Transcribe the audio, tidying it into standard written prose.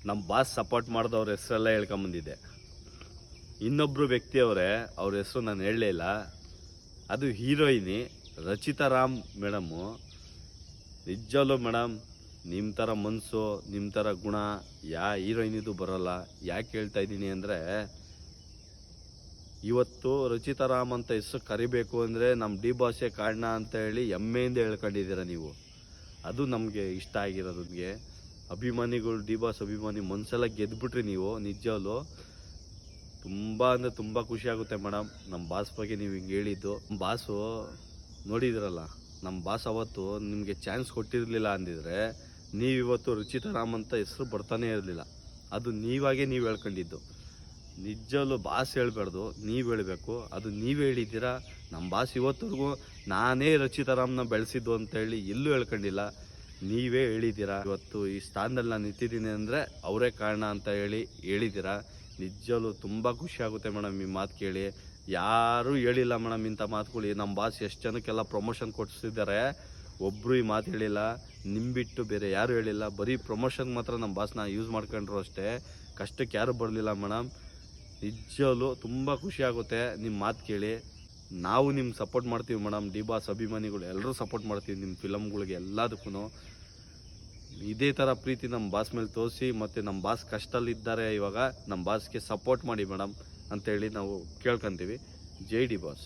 ನಮ್ಮ boss support ಮಾಡಿದವ್ರ ಹೆಸರೆಲ್ಲ ಹೇಳ್ಕೊಂಬಂದಿದ್ದೆ. ಇನ್ನೊಬ್ಬರು ವ್ಯಕ್ತಿಯವರೇ, ಅವ್ರ ಹೆಸರು ನಾನು ಹೇಳಲೇ ಇಲ್ಲ. ಅದು ಹೀರೋಯಿನಿ ರಚಿತಾ ರಾಮ್ ಮೇಡಮ್ಮು. ನಿಜಲ್ಲೂ ಮೇಡಮ್, ನಿಮ್ಮ ಥರ ಮನಸ್ಸು, ನಿಮ್ಮ ಥರ ಗುಣ ಹೀರೋಯಿನಿದು ಬರೋಲ್ಲ. ಯಾಕೆ ಹೇಳ್ತಾ ಇದ್ದೀನಿ ಅಂದರೆ, ಇವತ್ತು ರಚಿತಾ ರಾಮ್ ಅಂತ ಹೆಸರು ಕರಿಬೇಕು ಅಂದರೆ ನಮ್ಮ ಡಿ ಬಾಸೇ ಕಾರಣ ಅಂತ ಹೇಳಿ ಹೆಮ್ಮೆಯಿಂದ ಹೇಳ್ಕೊಂಡಿದ್ದೀರ ನೀವು. ಅದು ನಮಗೆ ಇಷ್ಟ ಆಗಿರೋದು. ನಿಮಗೆ ಅಭಿಮಾನಿಗಳು, ಡಿ ಬಾಸ್ ಅಭಿಮಾನಿ ಮನಸ್ಸೆಲ್ಲ ಗೆದ್ಬಿಟ್ರಿ ನೀವು. ನಿಜವಲ್ಲೂ ತುಂಬ ಅಂದರೆ ತುಂಬ ಖುಷಿ ಆಗುತ್ತೆ ಮೇಡಮ್ ನಮ್ಮ ಬಾಸ್ ಬಗ್ಗೆ ನೀವು ಹಿಂಗೆ ಹೇಳಿದ್ದು. ಬಾಸು ನೋಡಿದ್ರಲ್ಲ, ನಮ್ಮ ಬಾಸ್ ಅವತ್ತು ನಿಮಗೆ ಚಾನ್ಸ್ ಕೊಟ್ಟಿರಲಿಲ್ಲ ಅಂದಿದ್ರೆ ನೀವಿವತ್ತು ರಚಿತಾ ರಾಮ್ ಅಂತ ಹೆಸರು ಬರ್ತಾನೆ ಇರಲಿಲ್ಲ. ಅದು ನೀವಾಗೇ ನೀವು ಹೇಳ್ಕೊಂಡಿದ್ದು. ನಿಜಲ್ಲೂ ಬಾಸ್ ಹೇಳ್ಬಾರ್ದು, ನೀವು ಹೇಳಬೇಕು. ಅದು ನೀವು ಹೇಳಿದ್ದೀರಾ. ನಮ್ಮ ಬಾಸ್ ಇವತ್ತರೆಗೂ ನಾನೇ ರಚಿತಾ ರಾಮ್ನ ಬೆಳೆಸಿದ್ದು ಅಂತೇಳಿ ಎಲ್ಲೂ ಹೇಳ್ಕೊಂಡಿಲ್ಲ, ನೀವೇ ಹೇಳಿದ್ದೀರಾ. ಇವತ್ತು ಈ ಸ್ಥಾನದಲ್ಲಿ ನಾನು ನಿಂತಿದ್ದೀನಿ ಅಂದರೆ ಅವರೇ ಕಾರಣ ಅಂತ ಹೇಳಿದ್ದೀರಾ. ನಿಜಲ್ಲೂ ತುಂಬ ಖುಷಿ ಆಗುತ್ತೆ ಮೇಡಮ್ ಈ ಮಾತು ಕೇಳಿ. ಯಾರೂ ಹೇಳಿಲ್ಲ ಮೇಡಮ್ ಇಂಥ ಮಾತುಗಳು. ನಮ್ಮ ಬಾಸ್ ಎಷ್ಟು ಜನಕ್ಕೆಲ್ಲ ಪ್ರಮೋಷನ್ ಕೊಡಿಸಿದ್ದಾರೆ, ಒಬ್ಬರು ಈ ಮಾತು ಹೇಳಿಲ್ಲ. ನಿಮ್ಮ ಬಿಟ್ಟು ಬೇರೆ ಯಾರೂ ಹೇಳಿಲ್ಲ. ಬರೀ ಪ್ರಮೋಷನ್ಗೆ ಮಾತ್ರ ನಮ್ಮ ಬಾಸ್ನ ಯೂಸ್ ಮಾಡ್ಕೊಂಡ್ರು ಅಷ್ಟೇ, ಕಷ್ಟಕ್ಕೆ ಯಾರೂ ಬರಲಿಲ್ಲ ಮೇಡಮ್. ನಿಜವಲ್ಲೂ ತುಂಬ ಖುಷಿ ಆಗುತ್ತೆ ನಿಮ್ಮ ಮಾತು ಕೇಳಿ. ನಾವು ನಿಮ್ಗೆ ಸಪೋರ್ಟ್ ಮಾಡ್ತೀವಿ ಮೇಡಮ್. ಡಿ ಬಾಸ್ ಅಭಿಮಾನಿಗಳು ಎಲ್ಲರೂ ಸಪೋರ್ಟ್ ಮಾಡ್ತೀವಿ ನಿಮ್ಮ ಫಿಲಮ್ಗಳಿಗೆ ಎಲ್ಲದಕ್ಕೂ. ಇದೇ ಥರ ಪ್ರೀತಿ ನಮ್ಮ ಬಾಸ್ ಮೇಲೆ ತೋರಿಸಿ, ಮತ್ತು ನಮ್ಮ ಬಾಸ್ ಕಷ್ಟದಲ್ಲಿದ್ದಾರೆ ಇವಾಗ, ನಮ್ಮ ಬಾಸ್ಗೆ ಸಪೋರ್ಟ್ ಮಾಡಿ ಮೇಡಮ್ ಅಂತೇಳಿ ನಾವು ಕೇಳ್ಕೊತೀವಿ. ಜೈ ಡಿ ಬಾಸ್.